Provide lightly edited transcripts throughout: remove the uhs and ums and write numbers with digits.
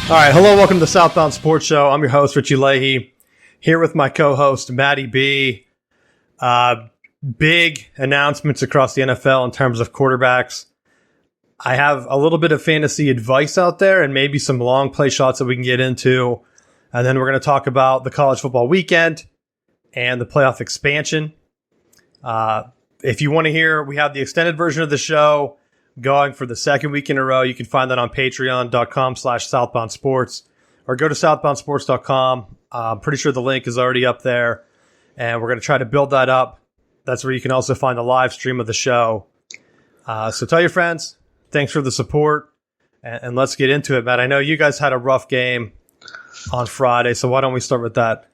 All right, hello, welcome to the Southbound Sports Show. I'm your host, Richie Leahy, here with my co-host, Maddie B. Big announcements across the NFL in terms of quarterbacks. I have a little bit of fantasy advice out there and maybe some long play shots that we can get into. And then we're going to talk about the college football weekend and the playoff expansion. If you want to hear, we have the extended version of the show going for the second week in a row. You can find that on patreon.com/southboundsports or go to southboundsports.com. I'm pretty sure the link is already up there, and we're going to try to build that up. That's where you can also find the live stream of the show. So tell your friends. Thanks for the support, and let's get into it, Matt. I know you guys had a rough game on Friday, so why don't we start with that?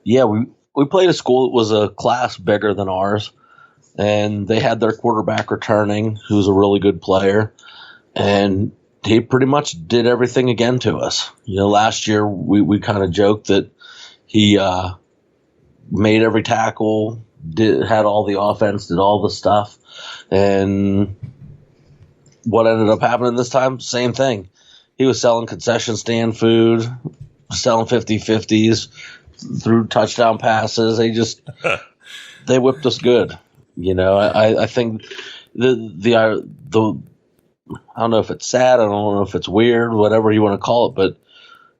Yeah, we played a school that was a class bigger than ours. And they had their quarterback returning, who's a really good player. And he pretty much did everything again to us. You know, last year we kind of joked that he made every tackle, had all the offense, did all the stuff. And what ended up happening this time? Same thing. He was selling concession stand food, selling 50-50s, threw touchdown passes. They whipped us good. You know, I think the I don't know if it's sad, I don't know if it's weird, whatever you want to call it, but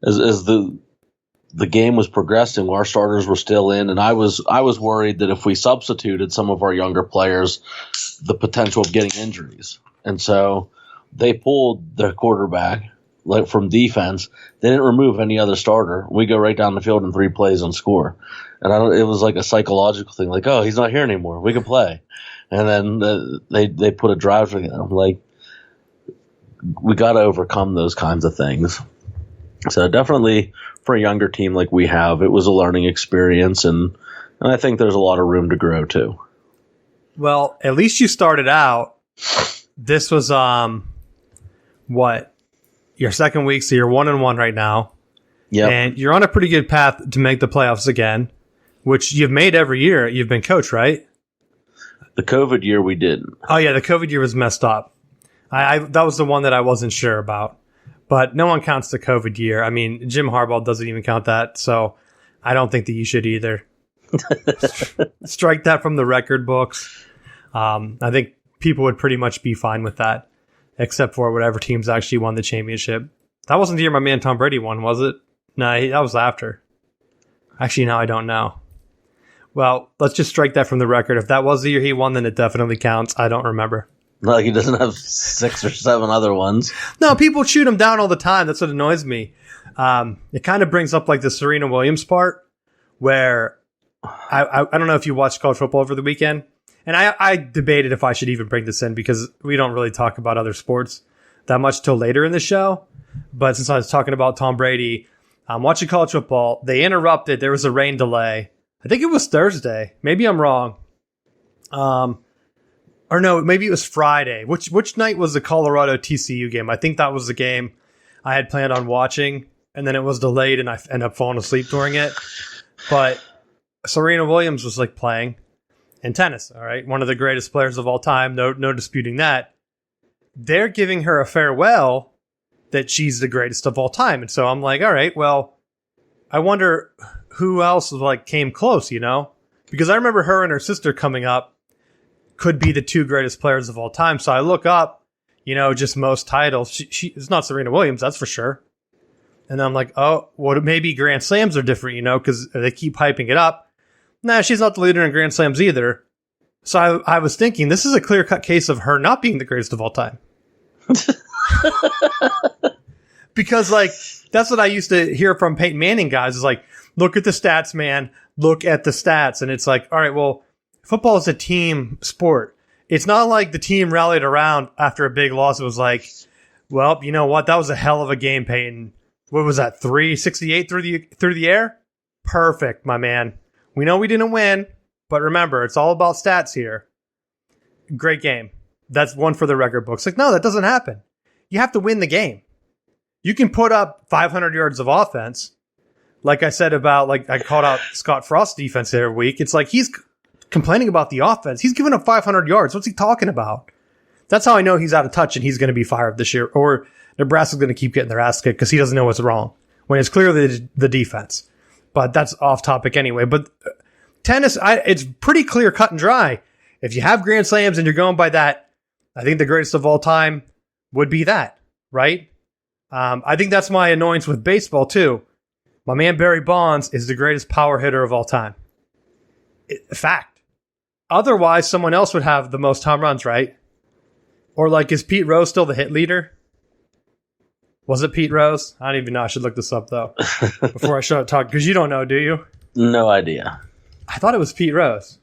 as the game was progressing, our starters were still in, and I was worried that if we substituted some of our younger players, the potential of getting injuries. And so they pulled their quarterback like from defense. They didn't remove any other starter. We go right down the field in 3 plays and score. And it was like a psychological thing, like, oh, he's not here anymore. We can play. And then they put a drive for him. Like, we got to overcome those kinds of things. So definitely for a younger team like we have, it was a learning experience, and I think there's a lot of room to grow too. Well, at least you started out. This was your second week, so you're 1-1 right now. Yeah, and you're on a pretty good path to make the playoffs again, which you've made every year you've been coach, right? The COVID year we didn't. Oh yeah, the COVID year was messed up. I that was the one that I wasn't sure about, but no one counts the COVID year. I mean, Jim Harbaugh doesn't even count that, so I don't think that you should either. Strike that from the record books. I think people would pretty much be fine with that, except for whatever teams actually won the championship. That wasn't the year my man Tom Brady won, was it? No, that was after. Actually, now I don't know. Well, let's just strike that from the record. If that was the year he won, then it definitely counts. I don't remember. Like he doesn't have 6 or 7 other ones. No, people shoot him down all the time. That's what annoys me. It kind of brings up like the Serena Williams part, where I don't know if you watched college football over the weekend. And I debated if I should even bring this in because we don't really talk about other sports that much till later in the show. But since I was talking about Tom Brady, I'm watching college football. They interrupted. There was a rain delay. I think it was Thursday. Maybe I'm wrong. Or no, maybe it was Friday. Which night was the Colorado TCU game? I think that was the game I had planned on watching, and then it was delayed, and I ended up falling asleep during it. But Serena Williams was like playing in tennis. All right, one of the greatest players of all time. No disputing that. They're giving her a farewell that she's the greatest of all time, and so I'm like, all right, well, I wonder who else like came close, you know? Because I remember her and her sister coming up could be the 2 greatest players of all time. So I look up, you know, just most titles. She it's not Serena Williams, that's for sure. And then I'm like, oh, well, maybe Grand Slams are different, you know, because they keep hyping it up. Nah, she's not the leader in Grand Slams either. So I was thinking, this is a clear-cut case of her not being the greatest of all time. Because, like, that's what I used to hear from Peyton Manning guys is like, look at the stats, man. Look at the stats. And it's like, all right, well, football is a team sport. It's not like the team rallied around after a big loss. It was like, well, you know what? That was a hell of a game, Peyton. What was that, 368 through the air? Perfect, my man. We know we didn't win, but remember, it's all about stats here. Great game. That's one for the record books. Like, no, that doesn't happen. You have to win the game. You can put up 500 yards of offense. Like I said about, like, I called out Scott Frost's defense every week. It's like he's complaining about the offense. He's giving up 500 yards. What's he talking about? That's how I know he's out of touch and he's going to be fired this year, or Nebraska's going to keep getting their ass kicked because he doesn't know what's wrong when it's clearly the defense. But that's off topic anyway. But tennis, it's pretty clear, cut and dry. If you have Grand Slams and you're going by that, I think the greatest of all time would be that, right? I think that's my annoyance with baseball too. My man Barry Bonds is the greatest power hitter of all time. Fact. Otherwise, someone else would have the most home runs, right? Or like, is Pete Rose still the hit leader? Was it Pete Rose? I don't even know. I should look this up, though, before I start talking. Because you don't know, do you? No idea. I thought it was Pete Rose.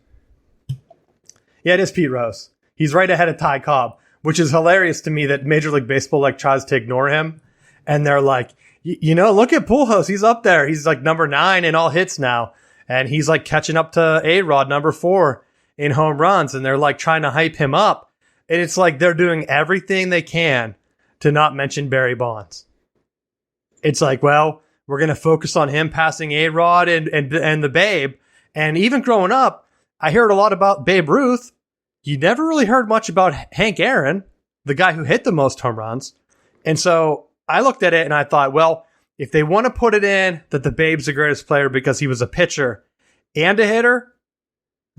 Yeah, it is Pete Rose. He's right ahead of Ty Cobb, which is hilarious to me that Major League Baseball like tries to ignore him. And they're like, you know, look at Pujols. He's up there. He's like number 9 in all hits now. And he's like catching up to A-Rod, number 4 in home runs. And they're like trying to hype him up. And it's like they're doing everything they can to not mention Barry Bonds. It's like, well, we're going to focus on him passing A-Rod and the Babe. And even growing up, I heard a lot about Babe Ruth. You never really heard much about Hank Aaron, the guy who hit the most home runs. And so I looked at it and I thought, well, if they want to put it in that the Babe's the greatest player because he was a pitcher and a hitter,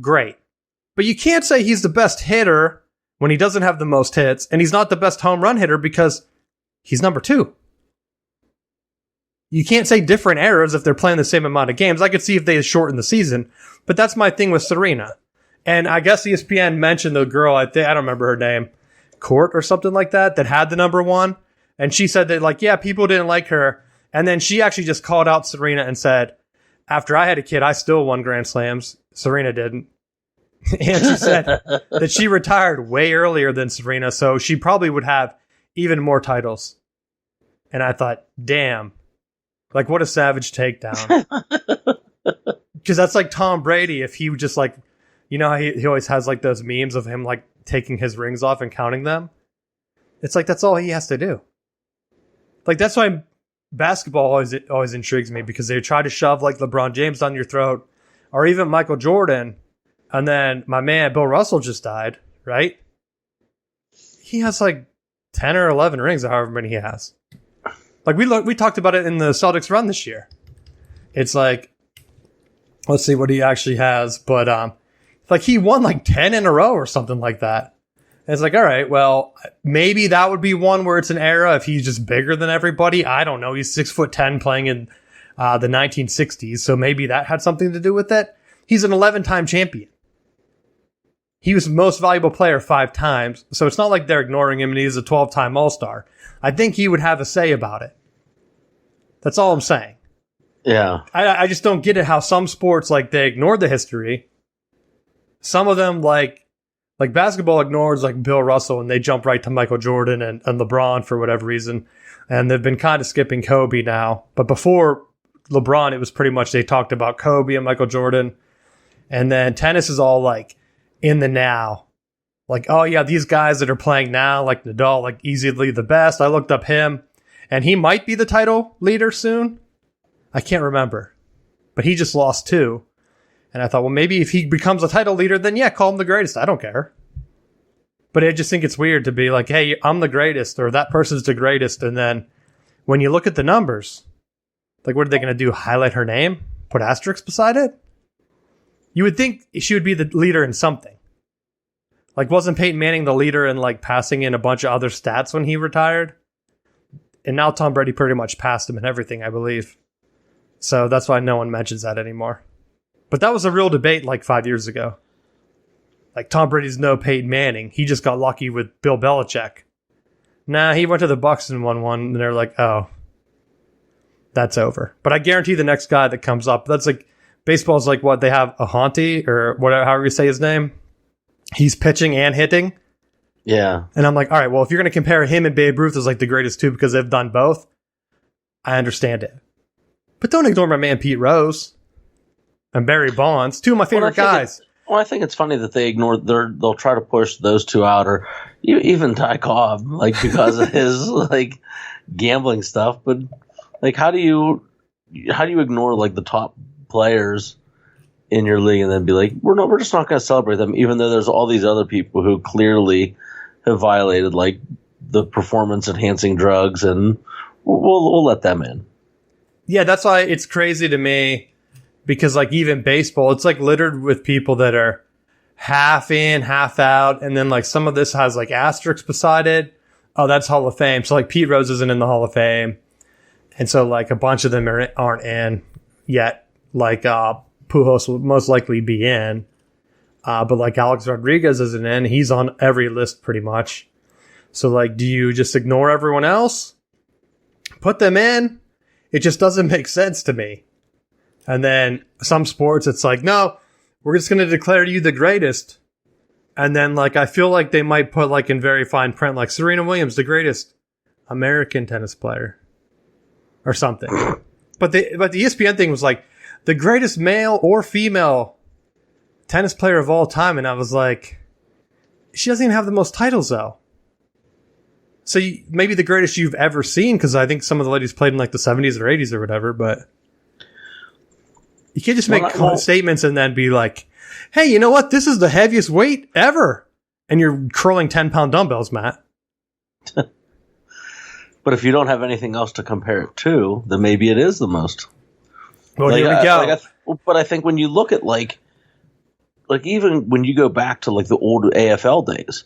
great. But you can't say he's the best hitter when he doesn't have the most hits, and he's not the best home run hitter because he's number 2. You can't say different eras if they're playing the same amount of games. I could see if they shorten the season, but that's my thing with Serena. And I guess ESPN mentioned the girl, I don't remember her name, Court or something like that had the number 1. And she said that, like, yeah, people didn't like her. And then she actually just called out Serena and said, after I had a kid, I still won Grand Slams. Serena didn't. And she said that she retired way earlier than Serena, so she probably would have even more titles. And I thought, damn, like, what a savage takedown. Because that's like Tom Brady, if he would just, like, you know how he always has like those memes of him like taking his rings off and counting them? It's like that's all he has to do. Like, that's why basketball always intrigues me, because they try to shove like LeBron James down your throat, or even Michael Jordan. And then my man Bill Russell just died, right? He has like 10 or 11 rings, or however many he has. Like, we talked about it in the Celtics run this year. It's like, let's see what he actually has, but like he won like 10 in a row or something like that. And it's like, all right, well, maybe that would be one where it's an era if he's just bigger than everybody. I don't know. He's 6'10" playing in the 1960s, so maybe that had something to do with it. He's an 11-time champion. He was most valuable player 5 times, so it's not like they're ignoring him and he's a 12-time All-Star. I think he would have a say about it. That's all I'm saying. Yeah. I just don't get it how some sports, like, they ignore the history. Some of them, like basketball ignores, like, Bill Russell, and they jump right to Michael Jordan and LeBron for whatever reason. And they've been kind of skipping Kobe now. But before LeBron, it was pretty much they talked about Kobe and Michael Jordan. And then tennis is all, like, in the now. Like, oh yeah, these guys that are playing now, like Nadal, like easily the best. I looked up him, and he might be the title leader soon. I can't remember, but he just lost 2. And I thought, well, maybe if he becomes a title leader, then yeah, call him the greatest. I don't care. But I just think it's weird to be like, hey, I'm the greatest, or that person's the greatest. And then when you look at the numbers, like, what are they going to do? Highlight her name? Put asterisks beside it? You would think she would be the leader in something. Like, wasn't Peyton Manning the leader in, like, passing in a bunch of other stats when he retired? And now Tom Brady pretty much passed him in everything, I believe. So that's why no one mentions that anymore. But that was a real debate like 5 years ago. Like, Tom Brady's no Peyton Manning. He just got lucky with Bill Belichick. Nah, he went to the Bucs and won one, and they're like, oh, that's over. But I guarantee the next guy that comes up, that's like, baseball's like what, they have a Haunty, or whatever, however you say his name. He's pitching and hitting. Yeah. And I'm like, all right, well, if you're going to compare him and Babe Ruth as like the greatest two because they've done both, I understand it. But don't ignore my man Pete Rose and Barry Bonds, 2 of my favorite guys. I think it's funny that they ignore, they'll try to push those 2 out, or even Ty Cobb, like, because of his like gambling stuff. But like, how do you ignore like the top players in your league and then be like, we're just not going to celebrate them, even though there's all these other people who clearly have violated like the performance enhancing drugs, and we'll let them in. Yeah, that's why it's crazy to me, because like even baseball, it's like littered with people that are half in, half out, and then like some of this has like asterisks beside it. Oh, that's Hall of Fame. So like Pete Rose isn't in the Hall of Fame, and so like a bunch of them aren't in yet. Like Pujols will most likely be in, but like Alex Rodriguez isn't in. He's on every list pretty much. So like, do you just ignore everyone else? Put them in? It just doesn't make sense to me. And then some sports, it's like, no, we're just going to declare you the greatest. And then like, I feel like they might put like in very fine print, like Serena Williams, the greatest American tennis player or something. But the ESPN thing was like the greatest male or female tennis player of all time. And I was like, she doesn't even have the most titles though. So maybe the greatest you've ever seen, because I think some of the ladies played in like the 70s or 80s or whatever, but you can't just make statements and then be like, hey, you know what? This is the heaviest weight ever. And you're curling 10-pound dumbbells, Matt. But if you don't have anything else to compare it to, then maybe it is the most. Well, here we go. But I think when you look at like even when you go back to like the old AFL days,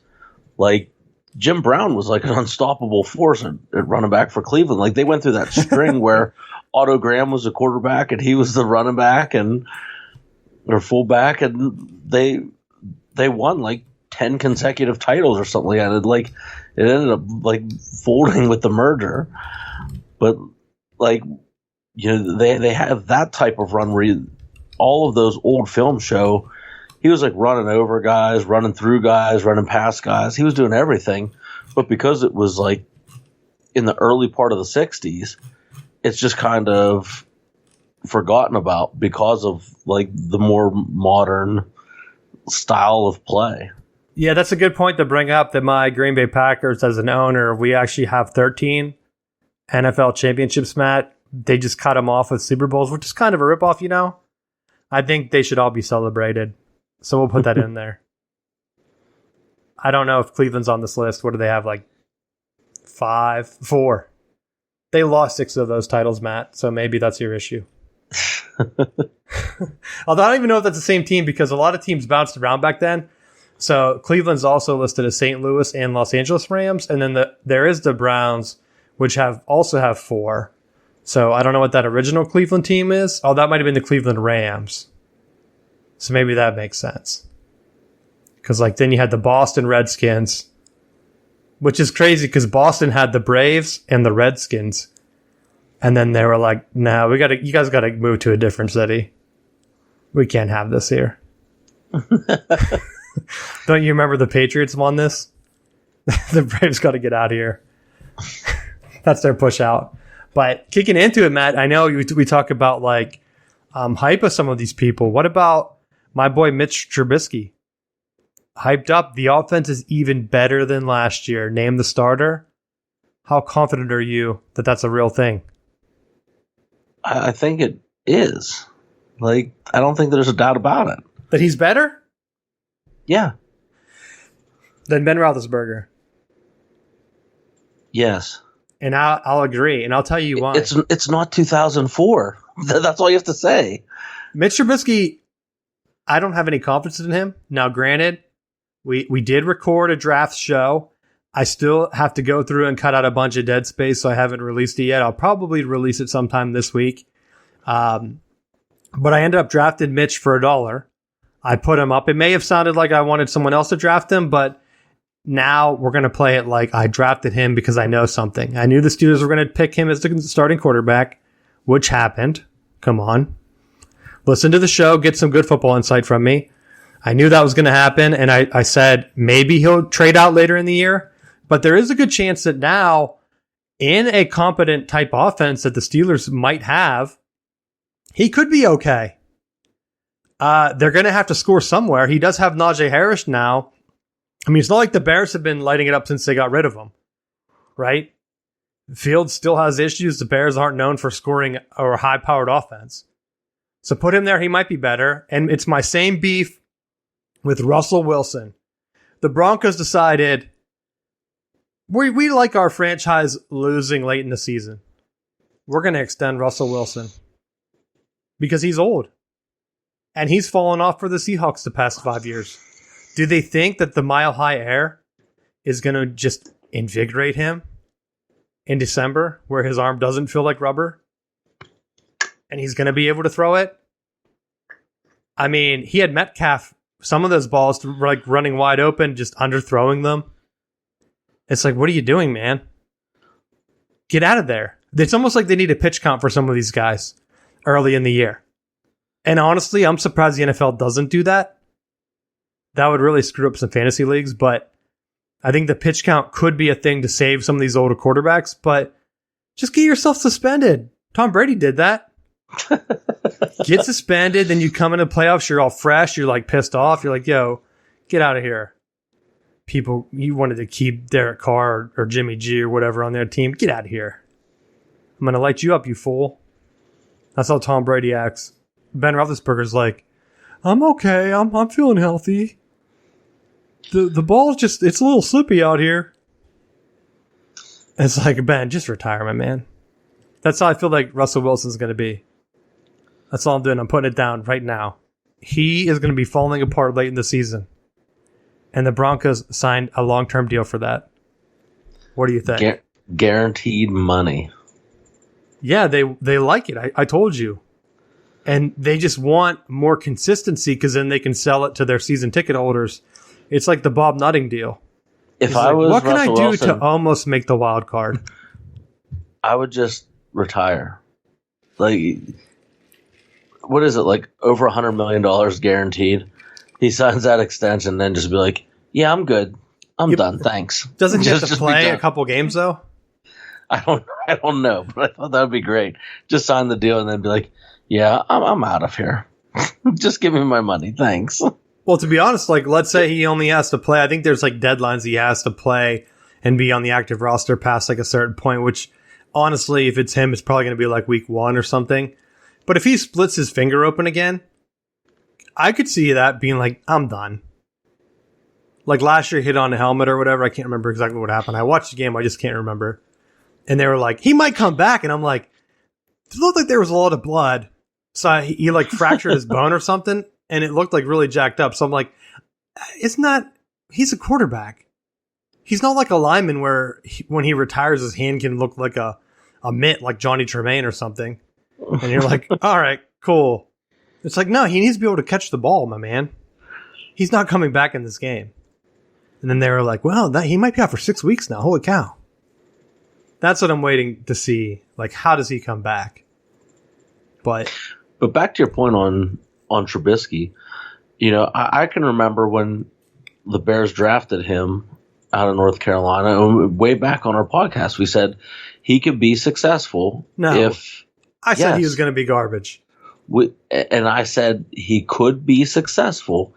like Jim Brown was like an unstoppable force at running back for Cleveland. Like they went through that string where Otto Graham was the quarterback and he was the running back or fullback, and they won like 10 consecutive titles or something like that. Like it ended up like folding with the merger, but like they have that type of run where all of those old films show. He was like running over guys, running through guys, running past guys. He was doing everything. But because it was like in the early part of the 60s, it's just kind of forgotten about because of like the more modern style of play. Yeah, that's a good point to bring up, that my Green Bay Packers as an owner, we actually have 13 NFL championships, Matt. They just cut them off with Super Bowls, which is kind of a ripoff, you know? I think they should all be celebrated. So we'll put that in there. I don't know if Cleveland's on this list. What do they have? Like 4. They lost 6 of those titles, Matt. So maybe that's your issue. Although I don't even know if that's the same team, because a lot of teams bounced around back then. So Cleveland's also listed as St. Louis and Los Angeles Rams. And then there is the Browns, which also have 4. So I don't know what that original Cleveland team is. Oh, that might have been the Cleveland Rams. So maybe that makes sense. Because like then you had the Boston Redskins, which is crazy because Boston had the Braves and the Redskins. And then they were like, no, you guys got to move to a different city. We can't have this here. Don't you remember the Patriots won this? The Braves got to get out of here. That's their push out. But kicking into it, Matt, I know we talk about like hype of some of these people. What about my boy Mitch Trubisky? Hyped up. The offense is even better than last year. Name the starter. How confident are you that that's a real thing? I think it is. Like, I don't think there's a doubt about it. That he's better? Yeah. Than Ben Roethlisberger? Yes. And I'll agree, and I'll tell you why. It's not 2004. That's all you have to say. Mitch Trubisky, I don't have any confidence in him. Now, granted, we did record a draft show. I still have to go through and cut out a bunch of dead space, so I haven't released it yet. I'll probably release it sometime this week. But I ended up drafting Mitch for $1. I put him up. It may have sounded like I wanted someone else to draft him, but now we're going to play it like I drafted him because I know something. I knew the Steelers were going to pick him as the starting quarterback, which happened. Come on. Listen to the show. Get some good football insight from me. I knew that was going to happen, and I said maybe he'll trade out later in the year. But there is a good chance that now, in a competent type offense that the Steelers might have, he could be okay. They're going to have to score somewhere. He does have Najee Harris now. I mean, it's not like the Bears have been lighting it up since they got rid of him, right? Fields still has issues. The Bears aren't known for scoring or high-powered offense. So put him there, he might be better. And it's my same beef with Russell Wilson. The Broncos decided We like our franchise losing late in the season. We're going to extend Russell Wilson because he's old. And he's fallen off for the Seahawks the past 5 years. Do they think that the Mile High Air is going to just invigorate him in December where his arm doesn't feel like rubber? And he's going to be able to throw it? I mean, he had Metcalf, some of those balls like running wide open, just underthrowing them. It's like, what are you doing, man? Get out of there. It's almost like they need a pitch count for some of these guys early in the year. And honestly, I'm surprised the NFL doesn't do that. That would really screw up some fantasy leagues, but I think the pitch count could be a thing to save some of these older quarterbacks, but just get yourself suspended. Tom Brady did that. Get suspended, then you come into playoffs, you're all fresh, you're like pissed off, you're like, yo, get out of here. People, you wanted to keep Derek Carr or Jimmy G or whatever on their team, get out of here. I'm going to light you up, you fool. That's how Tom Brady acts. Ben Roethlisberger's like, I'm okay, I'm feeling healthy. The ball's just, it's a little slippy out here. It's like, Ben, just retire, my man. That's how I feel like Russell Wilson's going to be. That's all I'm doing. I'm putting it down right now. He is going to be falling apart late in the season. And the Broncos signed a long-term deal for that. What do you think? Guaranteed money. Yeah, they like it. I told you. And they just want more consistency because then they can sell it to their season ticket holders. It's like the Bob Nutting deal. If I was what can Russell I do Wilson, to almost make the wild card? I would just retire. Like, what is it? Like over $100 million guaranteed. He signs that extension, then just be like, "Yeah, I'm good. I'm done. Thanks." Doesn't he have to play a couple games though? I don't know, but I thought that would be great. Just sign the deal and then be like, "Yeah, I'm out of here. Just give me my money, thanks." Well, to be honest, like let's say he only has to play. I think there's like deadlines he has to play and be on the active roster past like a certain point. Which, honestly, if it's him, it's probably going to be like week 1 or something. But if he splits his finger open again, I could see that being like, I'm done. Like last year, he hit on a helmet or whatever. I can't remember exactly what happened. I watched the game. I just can't remember. And they were like, he might come back. And I'm like, it looked like there was a lot of blood. So he like fractured his bone or something. And it looked like really jacked up. So I'm like, he's a quarterback. He's not like a lineman where when he retires, his hand can look like a mitt, like Johnny Tremaine or something. And you're like, all right, cool. It's like, no, he needs to be able to catch the ball, my man. He's not coming back in this game. And then they were like, well, he might be out for 6 weeks now. Holy cow. That's what I'm waiting to see. Like, how does he come back? But back to your point on Trubisky, I can remember when the Bears drafted him out of North Carolina, way back on our podcast, we said he could be successful if... I said he was going to be garbage. And I said he could be successful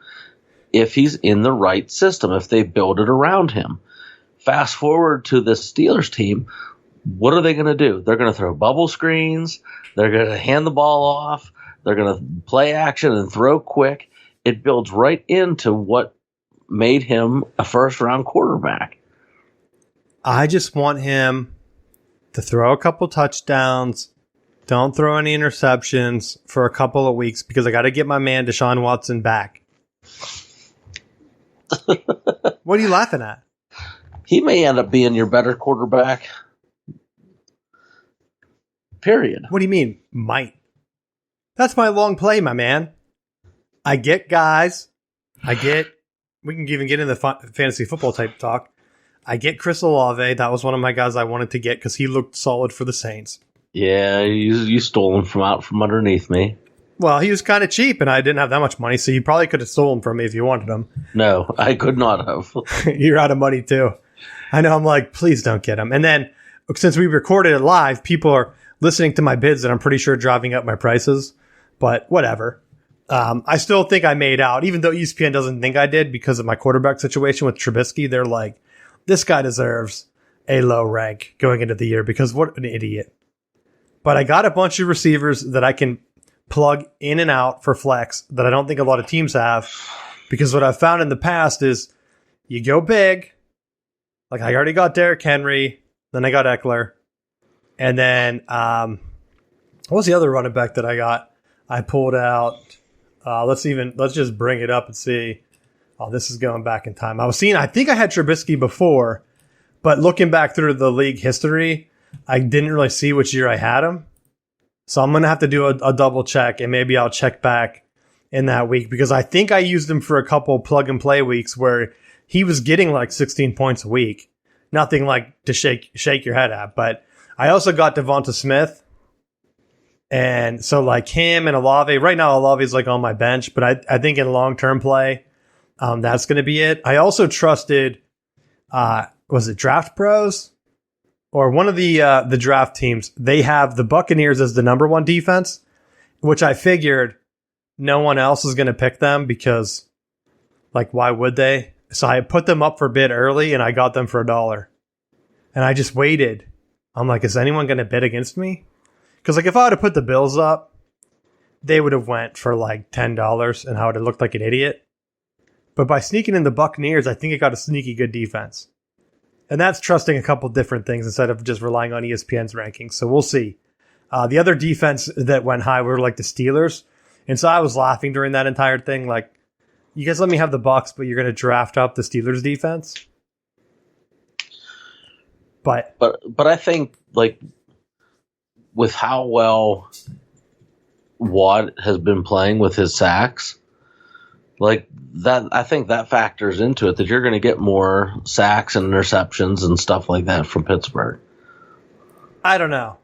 if he's in the right system, if they build it around him. Fast forward to the Steelers team, what are they going to do? They're going to throw bubble screens. They're going to hand the ball off. They're going to play action and throw quick. It builds right into what made him a first-round quarterback. I just want him to throw a couple touchdowns. Don't throw any interceptions for a couple of weeks because I got to get my man Deshaun Watson back. What are you laughing at? He may end up being your better quarterback. Period. What do you mean, might? That's my long play, my man. I get guys. We can even get into fantasy football type talk. I get Chris Olave. That was one of my guys I wanted to get because he looked solid for the Saints. Yeah, you stole him from underneath me. Well, he was kind of cheap, and I didn't have that much money, so you probably could have stolen from me if you wanted him. No, I could not have. You're out of money, too. I know, I'm like, please don't get him. And then, since we recorded it live, people are listening to my bids, and I'm pretty sure driving up my prices, but whatever. I still think I made out, even though ESPN doesn't think I did because of my quarterback situation with Trubisky. They're like, this guy deserves a low rank going into the year because what an idiot. But I got a bunch of receivers that I can plug in and out for flex that I don't think a lot of teams have. Because what I've found in the past is you go big, Like I already got Derrick Henry, then I got Eckler, and then what was the other running back that I got? I pulled out. Let's just bring it up and see. Oh, this is going back in time. I think I had Trubisky before, but looking back through the league history, I didn't really see which year I had him. So I'm going to have to do a double check, and maybe I'll check back in that week because I think I used him for a couple plug and play weeks where he was getting like 16 points a week. Nothing like to shake your head at. But I also got Devonta Smith. And so like him and Olave, right now Olave is like on my bench, but I think in long-term play, that's going to be it. I also trusted, was it Draft Pros? Or one of the draft teams, they have the Buccaneers as the number one defense, which I figured no one else is going to pick them because, like, why would they? So I put them up for bid early, and I got them for $1. And I just waited. I'm like, is anyone going to bid against me? Because, like, if I would have put the Bills up, they would have went for, like, $10, and I would have looked like an idiot. But by sneaking in the Buccaneers, I think it got a sneaky good defense. And that's trusting a couple different things instead of just relying on ESPN's rankings. So we'll see. The other defense that went high were like the Steelers. And so I was laughing during that entire thing. Like, you guys let me have the Bucs, but you're going to draft up the Steelers defense? But I think, like, with how well Watt has been playing with his sacks, like that, I think that factors into it that you're going to get more sacks and interceptions and stuff like that from Pittsburgh. I don't know.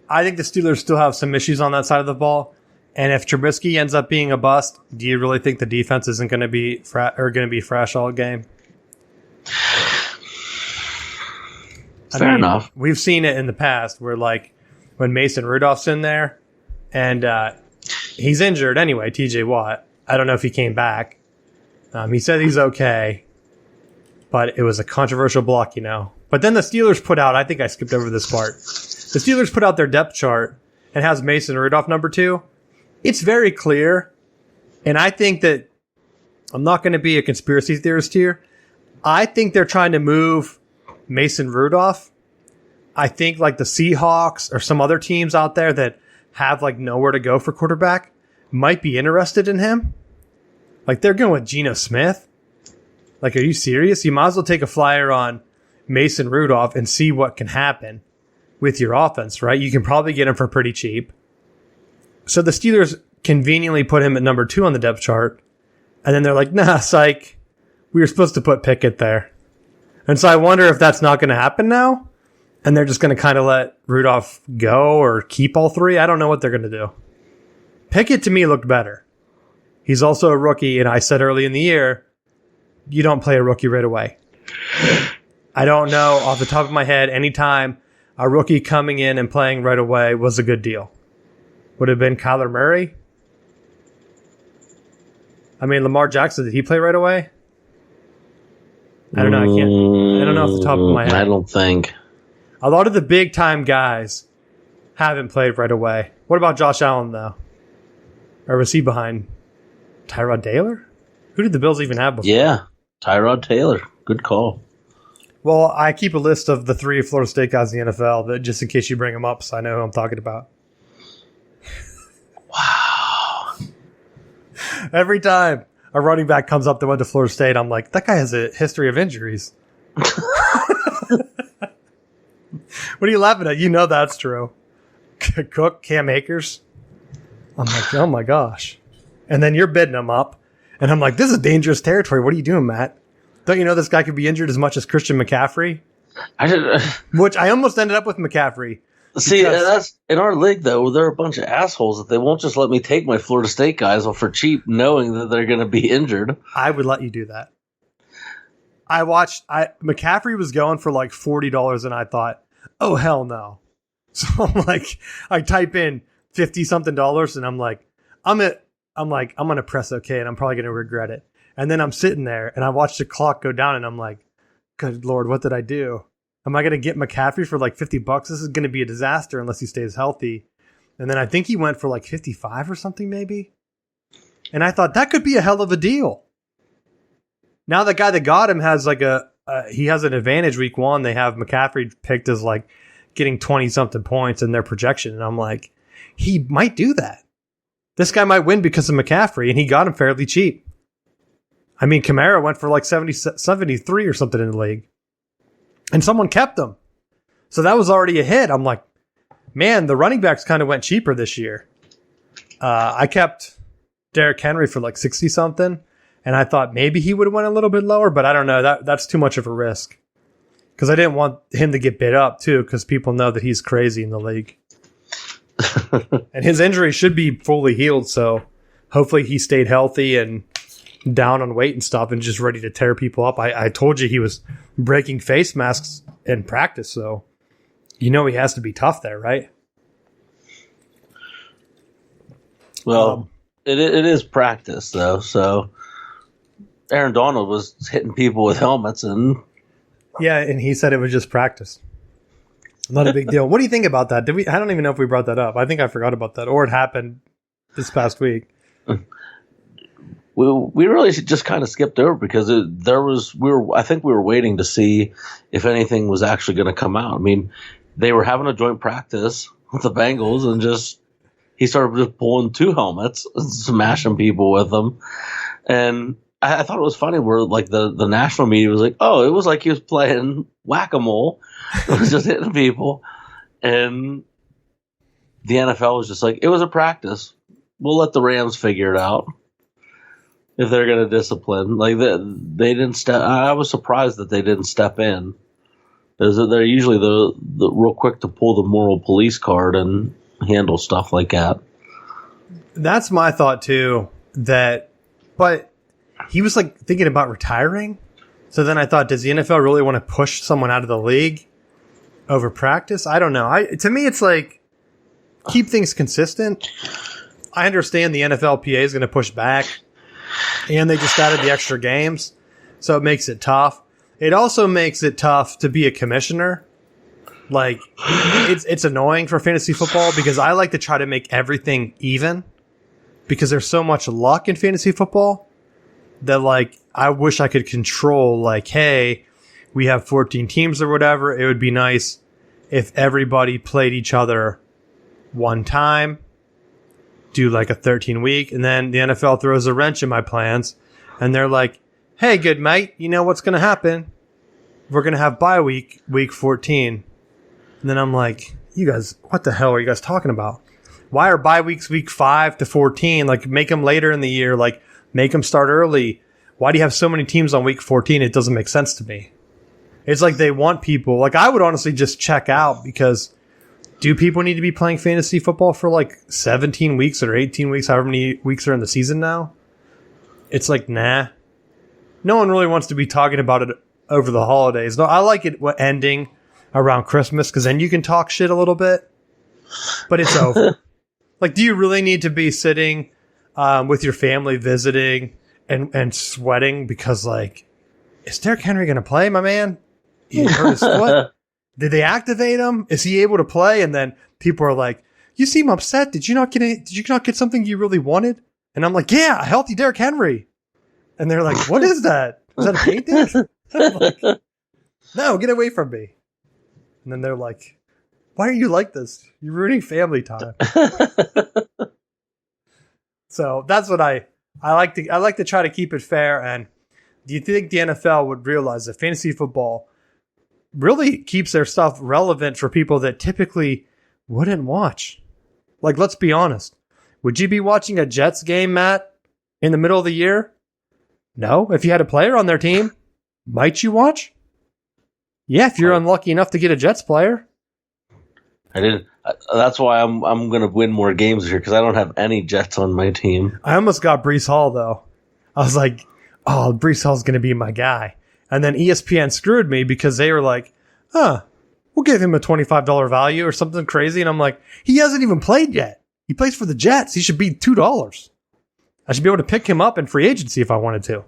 I think the Steelers still have some issues on that side of the ball. And if Trubisky ends up being a bust, do you really think the defense isn't going to be fresh all game? Fair enough. We've seen it in the past where, like, when Mason Rudolph's in there and he's injured anyway, TJ Watt. I don't know if he came back. He said he's okay, but it was a controversial block, you know. But then the Steelers put out, I think I skipped over this part. The Steelers put out their depth chart and has Mason Rudolph number 2. It's very clear, and I think that I'm not going to be a conspiracy theorist here. I think they're trying to move Mason Rudolph. I think like the Seahawks or some other teams out there that have like nowhere to go for quarterback might be interested in him. Like they're going with Geno Smith. Like, are you serious? You might as well take a flyer on Mason Rudolph and see what can happen with your offense, right? You can probably get him for pretty cheap. So the Steelers conveniently put him at number 2 on the depth chart. And then they're like, nah, psych. We were supposed to put Pickett there. And so I wonder if that's not going to happen now. And they're just going to kind of let Rudolph go or keep all 3. I don't know what they're going to do. Pickett to me looked better. He's also a rookie. And I said early in the year, you don't play a rookie right away. I don't know off the top of my head, anytime a rookie coming in and playing right away was a good deal. Would have been Kyler Murray. I mean, Lamar Jackson, did he play right away? I don't know. I don't know off the top of my head. I don't think. A lot of the big time guys haven't played right away. What about Josh Allen, though? Or was he behind Tyrod Taylor? Who did the Bills even have before? Yeah, Tyrod Taylor. Good call. Well, I keep a list of the 3 Florida State guys in the NFL, that just in case you bring them up, so I know who I'm talking about. Wow. Every time a running back comes up that went to Florida State, I'm like, that guy has a history of injuries. What are you laughing at? You know that's true. Cook, Cam Akers. I'm like, oh my gosh. And then you're bidding him up. And I'm like, this is dangerous territory. What are you doing, Matt? Don't you know this guy could be injured as much as Christian McCaffrey? Which I almost ended up with McCaffrey. See, that's in our league, though, they're a bunch of assholes that they won't just let me take my Florida State guys for cheap, knowing that they're going to be injured. I would let you do that. McCaffrey was going for like $40, and I thought, oh, hell no. So I'm like, I type in $50-something, and I'm like, I'm going to press OK, and I'm probably going to regret it. And then I'm sitting there, and I watched the clock go down, and I'm like, good Lord, what did I do? Am I going to get McCaffrey for like $50? This is going to be a disaster unless he stays healthy. And then I think he went for like 55 or something, maybe. And I thought that could be a hell of a deal. Now the guy that got him has like a he has an advantage week 1. They have McCaffrey picked as like getting 20-something points in their projection. And I'm like, he might do that. This guy might win because of McCaffrey, and he got him fairly cheap. I mean, Kamara went for like 73 or something in the league. And someone kept him. So that was already a hit. I'm like, man, the running backs kind of went cheaper this year. I kept Derrick Henry for like 60-something. And I thought maybe he would have went a little bit lower, but I don't know. That's too much of a risk. Because I didn't want him to get bid up, too, because people know that he's crazy in the league. And his injury should be fully healed, so hopefully he stayed healthy and down on weight and stuff and just ready to tear people up. I told you he was breaking face masks in practice, so you know he has to be tough there, right? Well, it is practice, though, so Aaron Donald was hitting people with helmets and... Yeah, and he said it was just practice. Not a big deal. What do you think about that? I don't even know if we brought that up. I think I forgot about that, or it happened this past week. We really just kind of skipped over because I think we were waiting to see if anything was actually going to come out. I mean, they were having a joint practice with the Bengals, and he started just pulling 2 helmets and smashing people with them. And I thought it was funny where like the national media was like, oh, it was like he was playing whack-a-mole. It was just hitting people. And the NFL was just like, it was a practice. We'll let the Rams figure it out if they're going to discipline. Like they didn't step. I was surprised that they didn't step in. They're usually the real quick to pull the moral police card and handle stuff like that. That's my thought too. But he was like thinking about retiring. So then I thought, does the NFL really want to push someone out of the league over practice? I don't know. To me, it's like, keep things consistent. I understand the NFLPA is going to push back, and they just added the extra games, so it makes it tough. It also makes it tough to be a commissioner. Like, it's annoying for fantasy football because I like to try to make everything even because there's so much luck in fantasy football that, like, I wish I could control, like, hey, we have 14 teams or whatever. It would be nice if everybody played each other one time, do like a 13-week, and then the NFL throws a wrench in my plans, and they're like, hey, good mate, you know what's going to happen? We're going to have bye week 14. And then I'm like, you guys, what the hell are you guys talking about? Why are bye weeks week 5 to 14? Like, make them later in the year. Like, make them start early. Why do you have so many teams on week 14? It doesn't make sense to me. It's like they want people. Like, I would honestly just check out because do people need to be playing fantasy football for like 17 weeks or 18 weeks, however many weeks are in the season now? It's like, nah. No one really wants to be talking about it over the holidays. No, I like it ending around Christmas because then you can talk shit a little bit, but it's over. Like, do you really need to be sitting with your family visiting and sweating because, like, is Derrick Henry going to play, my man? He hurt his foot. Did they activate him? Is he able to play? And then people are like, you seem upset. Did you not get something you really wanted? And I'm like, yeah, a healthy Derrick Henry. And they're like, what is that? Is that a painting? I'm like, no, get away from me. And then they're like, why are you like this? You're ruining family time. So that's what I like to try to keep it fair. And do you think the NFL would realize that fantasy football really keeps their stuff relevant for people that typically wouldn't watch? Like, let's be honest. Would you be watching a Jets game, Matt, in the middle of the year? No. If you had a player on their team, might you watch? Yeah, if you're unlucky enough to get a Jets player. I didn't. That's why I'm going to win more games here because I don't have any Jets on my team. I almost got Breece Hall, though. I was like, oh, Breece Hall's going to be my guy. And then ESPN screwed me because they were like, we'll give him a $25 value or something crazy. And I'm like, he hasn't even played yet. He plays for the Jets. He should be $2. I should be able to pick him up in free agency if I wanted to.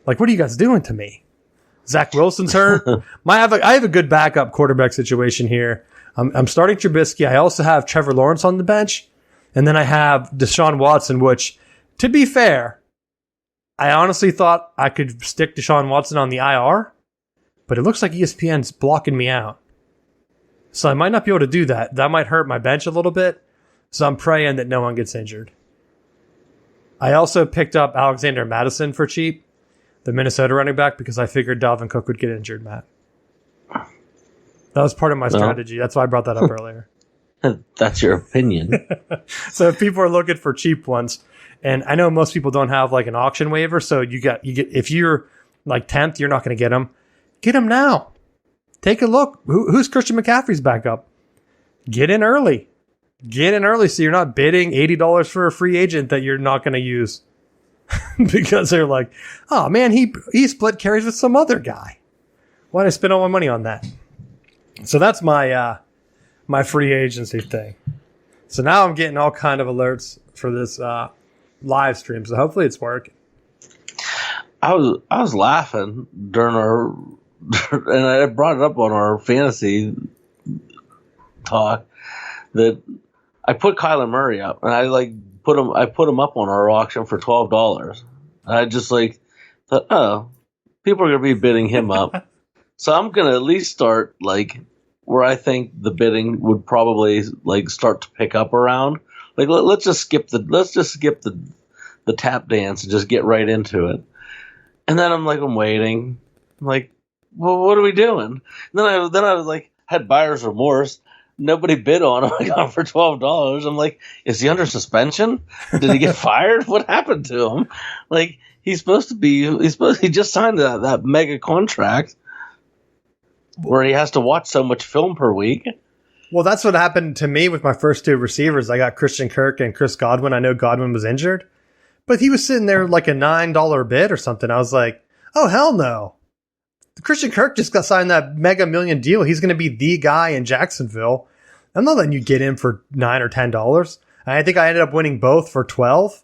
Like, what are you guys doing to me? Zach Wilson's hurt. I have a good backup quarterback situation here. I'm starting Trubisky. I also have Trevor Lawrence on the bench. And then I have Deshaun Watson, which, to be fair, I honestly thought I could stick Deshaun Watson on the IR, but it looks like ESPN's blocking me out. So I might not be able to do that. That might hurt my bench a little bit. So I'm praying that no one gets injured. I also picked up Alexander Madison for cheap, the Minnesota running back, because I figured Dalvin Cook would get injured, Matt. That was part of my strategy. That's why I brought that up earlier. That's your opinion. So if people are looking for cheap ones, and I know most people don't have like an auction waiver, so you get if you're like 10th, you're not going to get them. Get them now. Take a look. Who's Christian McCaffrey's backup? Get in early. Get in early so you're not bidding $80 for a free agent that you're not going to use. Because they're like, oh man, he split carries with some other guy. Why did I spend all my money on that? So that's my my free agency thing. So now I'm getting all kind of alerts for this live stream. So hopefully it's working. I was laughing during our, and I brought it up on our fantasy talk, that I put Kyler Murray up, and I put him up on our auction for $12. I just thought, oh, people are gonna be bidding him up, so I'm gonna at least start where I think the bidding would probably start to pick up around. Let's just skip the tap dance and just get right into it. And then I'm waiting. I'm like, well, what are we doing? And then I was had buyer's remorse. Nobody bid on him. I got him for $12. I'm like, is he under suspension? Did he get fired? What happened to him? He just signed that mega contract where he has to watch so much film per week. Well, that's what happened to me with my first two receivers. I got Christian Kirk and Chris Godwin. I know Godwin was injured, but he was sitting there like a $9 bid or something. I was like, oh, hell no. Christian Kirk just got signed that mega million deal. He's going to be the guy in Jacksonville. I'm not letting you get in for $9 or $10. And I think I ended up winning both for $12.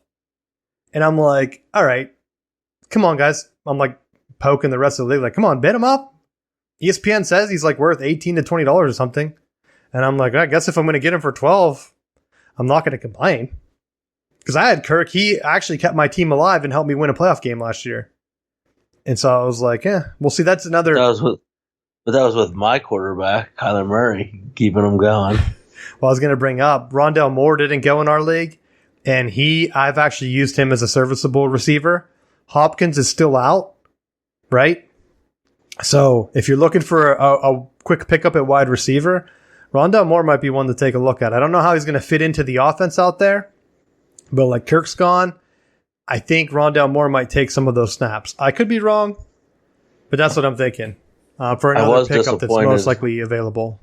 And I'm like, all right, come on, guys. I'm poking the rest of the league. Come on, bid him up. ESPN says he's worth $18 to $20 or something. And I'm like, I guess if I'm going to get him for 12, I'm not going to complain. Because I had Kirk. He actually kept my team alive and helped me win a playoff game last year. And so I was like, we'll see. That's another. That was with my quarterback, Kyler Murray, keeping him going. Well, I was going to bring up Rondell Moore didn't go in our league. And I've actually used him as a serviceable receiver. Hopkins is still out, right? So if you're looking for a quick pickup at wide receiver, Rondell Moore might be one to take a look at. I don't know how he's going to fit into the offense out there, but Kirk's gone. I think Rondell Moore might take some of those snaps. I could be wrong, but that's what I'm thinking for another pickup that's most likely available.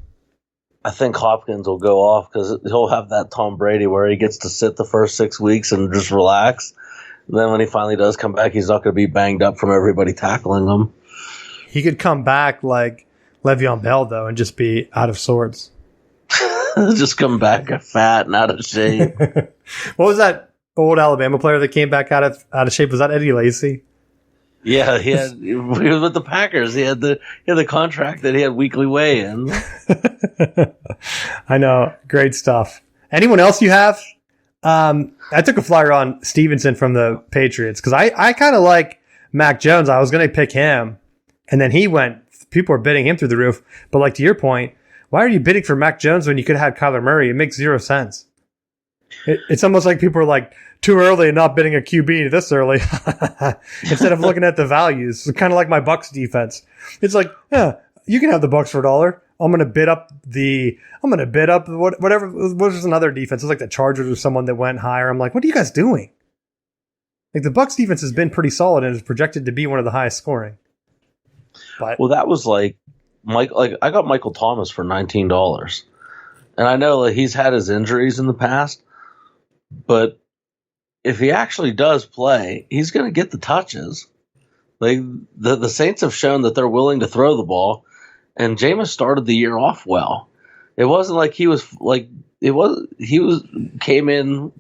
I think Hopkins will go off because he'll have that Tom Brady where he gets to sit the first 6 weeks and just relax. And then when he finally does come back, he's not going to be banged up from everybody tackling him. He could come back like Le'Veon Bell, though, and just be out of sorts. Just come back fat and out of shape. What was that old Alabama player that came back out of shape? Was that Eddie Lacy? Yeah, he was with the Packers. He had the contract that he had weekly weigh-ins. I know. Great stuff. Anyone else you have? I took a flyer on Stevenson from the Patriots because I kind of like Mac Jones. I was going to pick him, and then he went. People are bidding him through the roof. But to your point, why are you bidding for Mac Jones when you could have had Kyler Murray? It makes zero sense. It's almost like people are too early and not bidding a QB this early instead of looking at the values. It's kind of like my Bucks defense. It's you can have the Bucks for $1. I'm going to bid up whatever. What was another defense? It's like the Chargers or someone that went higher. I'm like, what are you guys doing? The Bucks defense has been pretty solid and is projected to be one of the highest scoring. But, well, that was I got Michael Thomas for $19, and I know he's had his injuries in the past, but if he actually does play, he's going to get the touches. The Saints have shown that they're willing to throw the ball, and Jameis started the year off well. It wasn't like he came in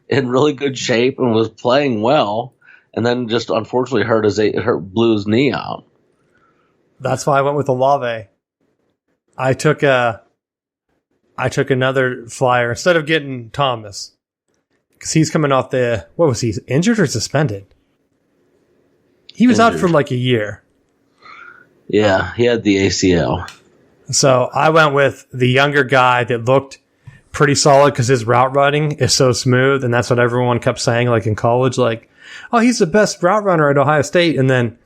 really good shape and was playing well, and then just unfortunately blew his knee out. That's why I went with Olave. I took another flyer instead of getting Thomas because he's coming off what was he, injured or suspended? He was out for like a year. Yeah, he had the ACL. So I went with the younger guy that looked pretty solid because his route running is so smooth, and that's what everyone kept saying, like in college, like, oh, he's the best route runner at Ohio State, and then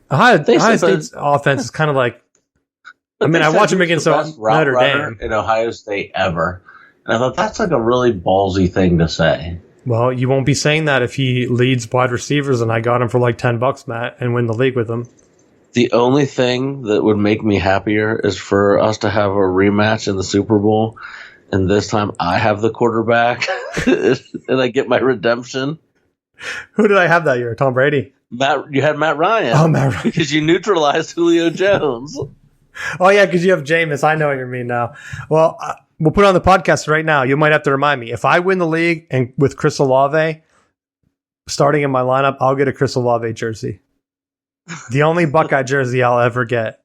Ohio State's offense is kind of like, I mean, I watch him against Notre Dame in Ohio State ever, and I thought that's like a really ballsy thing to say. Well, you won't be saying that if he leads wide receivers, and I got him for like $10, Matt, and win the league with him. The only thing that would make me happier is for us to have a rematch in the Super Bowl, and this time I have the quarterback, and I get my redemption. Who did I have that year? Tom Brady? You had Matt Ryan. Oh, Matt Ryan. Because you neutralized Julio Jones. Oh, yeah, because you have Jameis. I know what you mean now. Well, we'll put it on the podcast right now. You might have to remind me. If I win the league and with Chris Olave starting in my lineup, I'll get a Chris Olave jersey. The only Buckeye jersey I'll ever get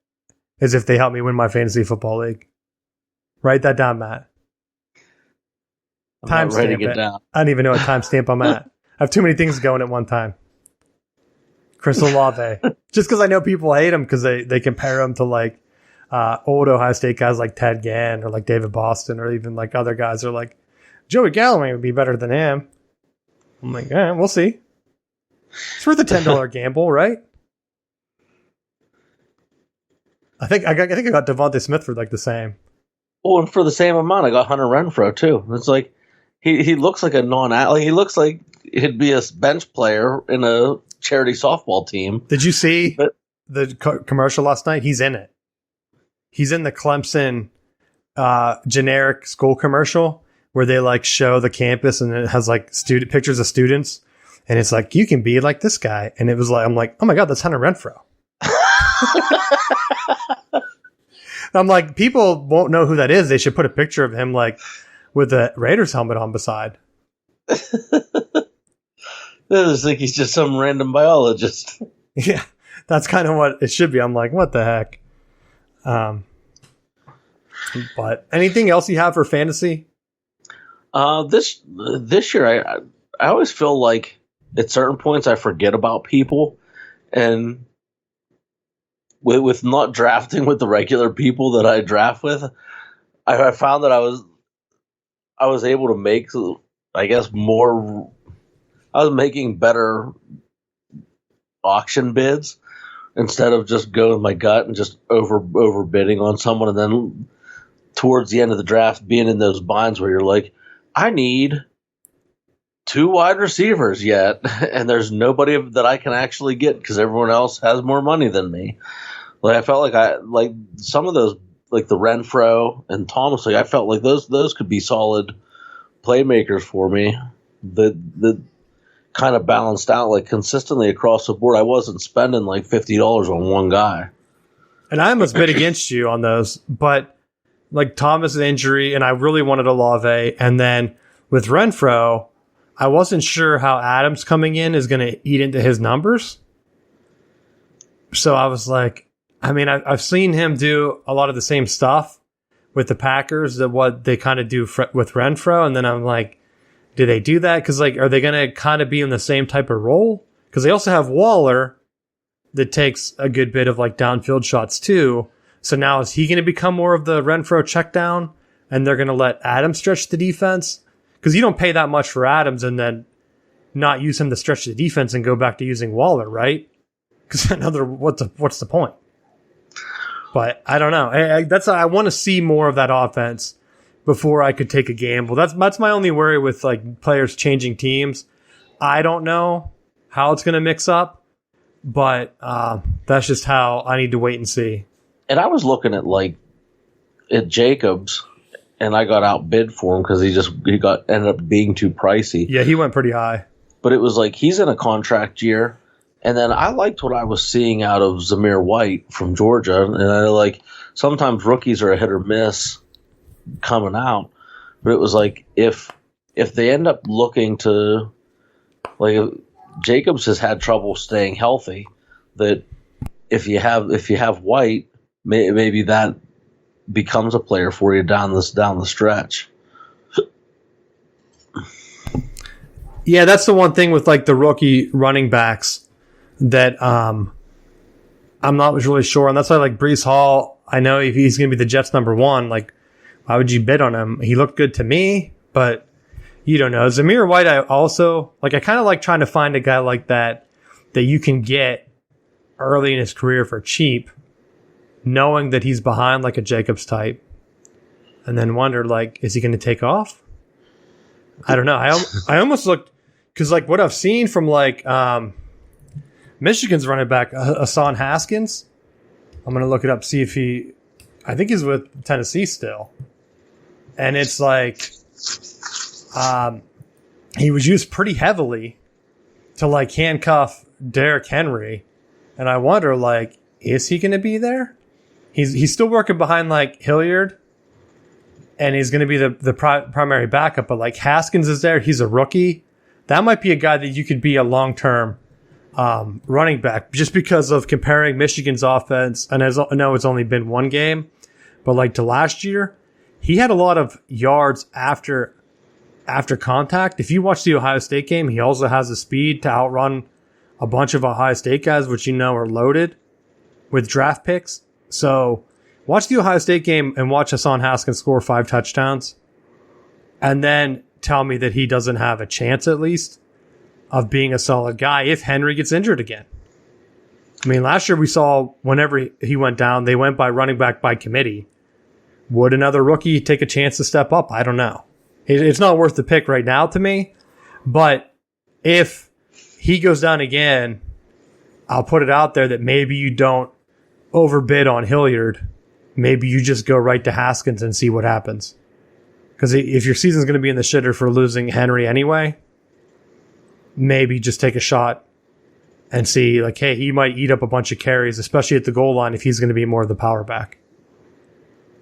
is if they help me win my fantasy football league. Write that down, Matt. I'm not writing it down. I don't even know what timestamp I'm at. I have too many things going at one time. Chris Olave. Just because I know people hate him because they compare him to like old Ohio State guys like Ted Ginn or like David Boston or even like other guys are like, Joey Galloway would be better than him. I'm like, yeah, we'll see. It's worth a $10 gamble, right? I think I got Devontae Smith for like the same. Oh, and for the same amount, I got Hunter Renfrow too. It's like he looks like a non-athlete. He looks like he'd be a bench player in a charity softball team. Did you see the commercial last night? He's in it. He's in the Clemson generic school commercial where they like show the campus and it has like pictures of students, and it's like you can be like this guy, and it was like I'm like, oh my god, that's Hunter Renfrow. I'm like, people won't know who that is. They should put a picture of him like with a Raiders helmet on beside. I just think he's just some random biologist. Yeah, that's kind of what it should be. I'm like, what the heck? But anything else you have for fantasy? This year, I always feel like at certain points I forget about people, and with not drafting with the regular people that I draft with, I found that I was able to make, I guess, more. I was making better auction bids instead of just going with my gut and just overbidding on someone, and then towards the end of the draft being in those binds where you're like, I need 2 wide receivers yet, and there's nobody that I can actually get because everyone else has more money than me. Like I felt like some of those, like the Renfrow and Thomas, like I felt like those could be solid playmakers for me. The kind of balanced out like consistently across the board. I wasn't spending like $50 on one guy. And I almost bid against you on those, but like Thomas' injury, and I really wanted Olave, and then with Renfrow, I wasn't sure how Adams coming in is going to eat into his numbers. So I was like, I mean, I've seen him do a lot of the same stuff with the Packers that what they kind of do with Renfrow, and then I'm like, do they do that? Because like, are they going to kind of be in the same type of role? Because they also have Waller that takes a good bit of like downfield shots too. So now is he going to become more of the Renfrow check down, and they're going to let Adams stretch the defense? Because you don't pay that much for Adams and then not use him to stretch the defense and go back to using Waller, right? Because another, what's the point? But I don't know. I want to see more of that offense before I could take a gamble. That's my only worry with like players changing teams. I don't know how it's going to mix up, but that's just how I need to wait and see. And I was looking at Jacobs, and I got outbid for him because ended up being too pricey. Yeah, he went pretty high. But it was like he's in a contract year. And then I liked what I was seeing out of Zamir White from Georgia. And I like sometimes rookies are a hit or miss coming out. But it was like if they end up looking to, like, Jacobs has had trouble staying healthy, that if you have White, maybe that becomes a player for you down the stretch. Yeah, that's the one thing with like the rookie running backs that I'm not really sure. And that's why, like, Breece Hall, I know if he's going to be the Jets' number one, like, why would you bid on him? He looked good to me, but you don't know. Zamir White, I also, like, I kind of like trying to find a guy like that you can get early in his career for cheap, knowing that he's behind, like, a Jacobs type, and then wonder, like, is he going to take off? I don't know. I almost looked, because, like, what I've seen from, like, Michigan's running back, Hassan Haskins, I'm going to look it up, see if I think he's with Tennessee still. And it's like, he was used pretty heavily to, like, handcuff Derrick Henry. And I wonder, like, is he going to be there? He's still working behind, like, Hilliard. And he's going to be the primary backup. But, like, Haskins is there. He's a rookie. That might be a guy that you could be a long-term running back, just because of comparing Michigan's offense. And I know it's only been one game, but, like, to last year, he had a lot of yards after contact. If you watch the Ohio State game, he also has the speed to outrun a bunch of Ohio State guys, which you know are loaded with draft picks. So watch the Ohio State game and watch Hassan Haskins score 5 touchdowns, and then tell me that he doesn't have a chance, at least, of being a solid guy if Henry gets injured again. I mean, last year we saw whenever he went down, they went by running back by committee. Would another rookie take a chance to step up? I don't know. It's not worth the pick right now to me, but if he goes down again, I'll put it out there that maybe you don't overbid on Hilliard. Maybe you just go right to Haskins and see what happens. Because if your season's going to be in the shitter for losing Henry anyway, maybe just take a shot and see, like, hey, he might eat up a bunch of carries, especially at the goal line if he's going to be more of the power back.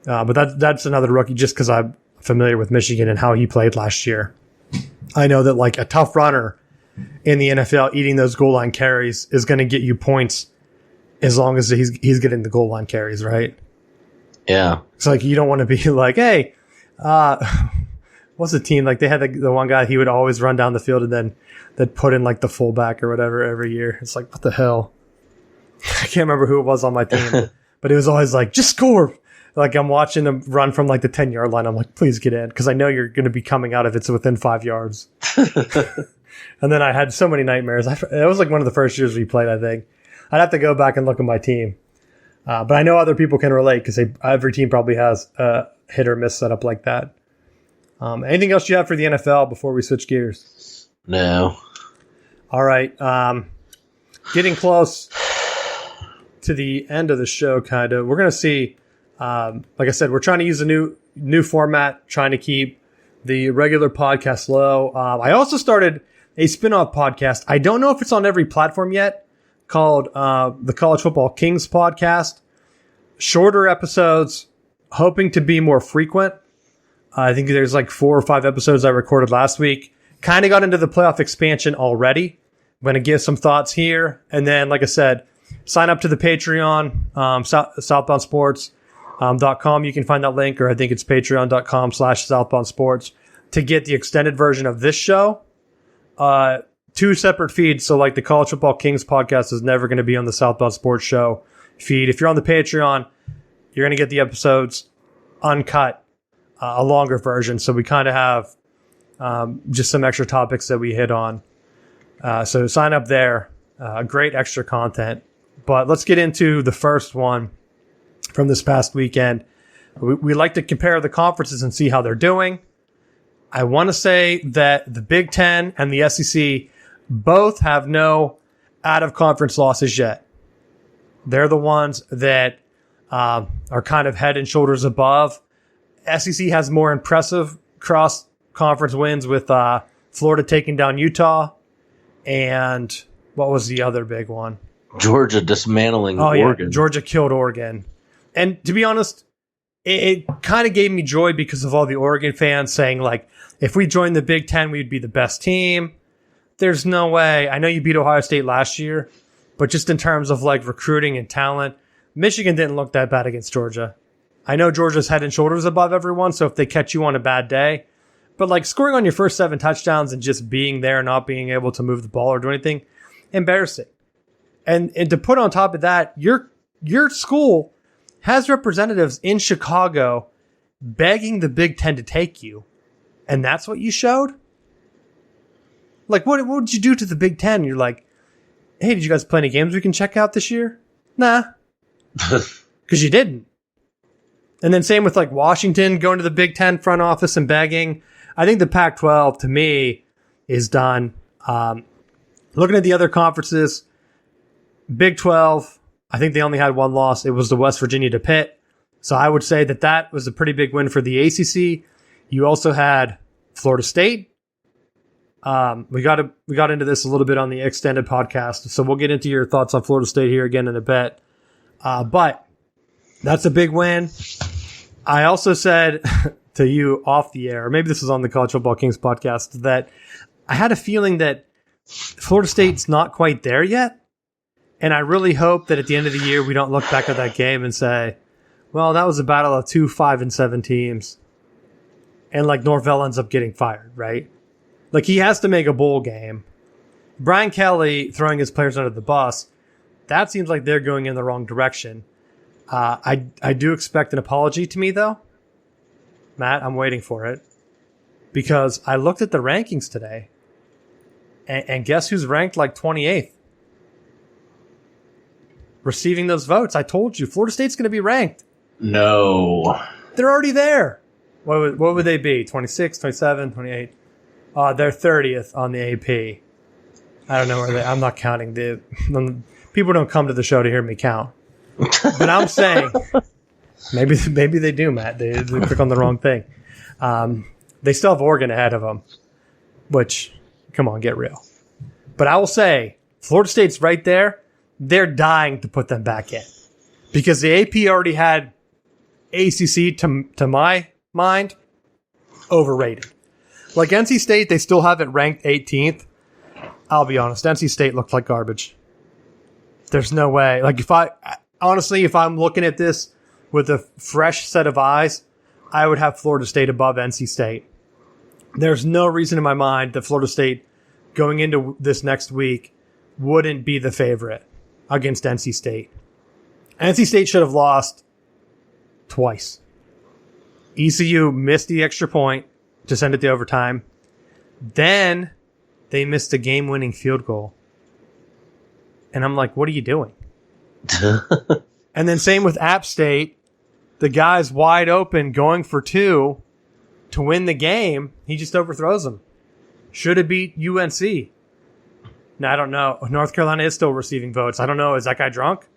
But that's another rookie just because I'm familiar with Michigan and how he played last year. I know that, like, a tough runner in the NFL eating those goal line carries is going to get you points as long as he's getting the goal line carries, right? Yeah. It's like you don't want to be like, hey, what's the team? Like, they had the one guy, he would always run down the field and then they'd put in, like, the fullback or whatever every year. It's like, what the hell? I can't remember who it was on my team, but it was always like, just score. Like, I'm watching him run from, like, the 10-yard line. I'm like, please get in, because I know you're going to be coming out if it's within 5 yards. And then I had so many nightmares. It was like one of the first years we played, I think. I'd have to go back and look at my team. But I know other people can relate because every team probably has a hit or miss setup like that. Anything else you have for the NFL before we switch gears? No. All right. Getting close to the end of the show, kind of. We're going to see, like I said, we're trying to use a new format, trying to keep the regular podcast low. I also started a spin-off podcast. I don't know if it's on every platform yet, called the College Football Kings podcast. Shorter episodes, hoping to be more frequent. I think there's like 4 or 5 episodes I recorded last week. Kind of got into the playoff expansion already. I'm going to give some thoughts here. And then, like I said, sign up to the Patreon, southboundsports.com. You can find that link, or I think it's patreon.com/southboundsports to get the extended version of this show. 2 separate feeds. So, like, the College Football Kings podcast is never going to be on the Southbound Sports Show feed. If you're on the Patreon, you're going to get the episodes uncut, a longer version. So we kind of have just some extra topics that we hit on. So sign up there. Great extra content. But let's get into the first one from this past weekend. We like to compare the conferences and see how they're doing. I want to say that the Big Ten and the SEC both have no out-of-conference losses yet. They're the ones that are kind of head and shoulders above. SEC has more impressive cross-conference wins with Florida taking down Utah. And what was the other big one? Georgia dismantling Oregon. Yeah, Georgia killed Oregon. And to be honest, it kind of gave me joy because of all the Oregon fans saying, like, if we joined the Big Ten, we'd be the best team. There's no way. I know you beat Ohio State last year, but just in terms of, like, recruiting and talent, Michigan didn't look that bad against Georgia. I know Georgia's head and shoulders above everyone, so if they catch you on a bad day, but, like, scoring on your first 7 touchdowns and just being there, not being able to move the ball or do anything, embarrassing. And to put on top of that, your school has representatives in Chicago begging the Big Ten to take you. And that's what you showed? Like, what did you do to the Big Ten? You're like, hey, did you guys play any games we can check out this year? Nah. Because you didn't. And then same with like Washington going to the Big Ten front office and begging. I think the Pac-12, to me, is done. Looking at the other conferences, Big 12, I think they only had one loss. It was the West Virginia to Pitt. So I would say that was a pretty big win for the ACC. You also had Florida State. We got into this a little bit on the extended podcast, so we'll get into your thoughts on Florida State here again in a bit. But that's a big win. I also said to you off the air, or maybe this was on the College Football Kings podcast, that I had a feeling that Florida State's not quite there yet. And I really hope that at the end of the year, we don't look back at that game and say, well, that was a battle of 2 5-7 teams. And like Norvell ends up getting fired, right? Like he has to make a bowl game. Brian Kelly throwing his players under the bus, that seems like they're going in the wrong direction. I do expect an apology to me, though. Matt, I'm waiting for it. Because I looked at the rankings today. And guess who's ranked like 28th? Receiving those votes. I told you, Florida State's going to be ranked. No. They're already there. What would they be? 26, 27, 28? They're 30th on the AP. I don't know where I'm not counting. People don't come to the show to hear me count. But I'm saying, maybe they do, Matt. They click on the wrong thing. They still have Oregon ahead of them, which, come on, get real. But I will say, Florida State's right there. They're dying to put them back in. Because the AP already had ACC, to my mind, overrated. Like NC State, they still have it ranked 18th. I'll be honest, NC State looked like garbage. There's no way. Like if I'm looking at this with a fresh set of eyes, I would have Florida State above NC State. There's no reason in my mind that Florida State going into this next week wouldn't be the favorite against NC State. NC State should have lost twice. ECU missed the extra point to send it to overtime. Then they missed a game-winning field goal. And I'm like, what are you doing? And then same with App State. The guy's wide open going for 2 to win the game. He just overthrows them. Should have beat UNC. Now, I don't know. North Carolina is still receiving votes. I don't know. Is that guy drunk?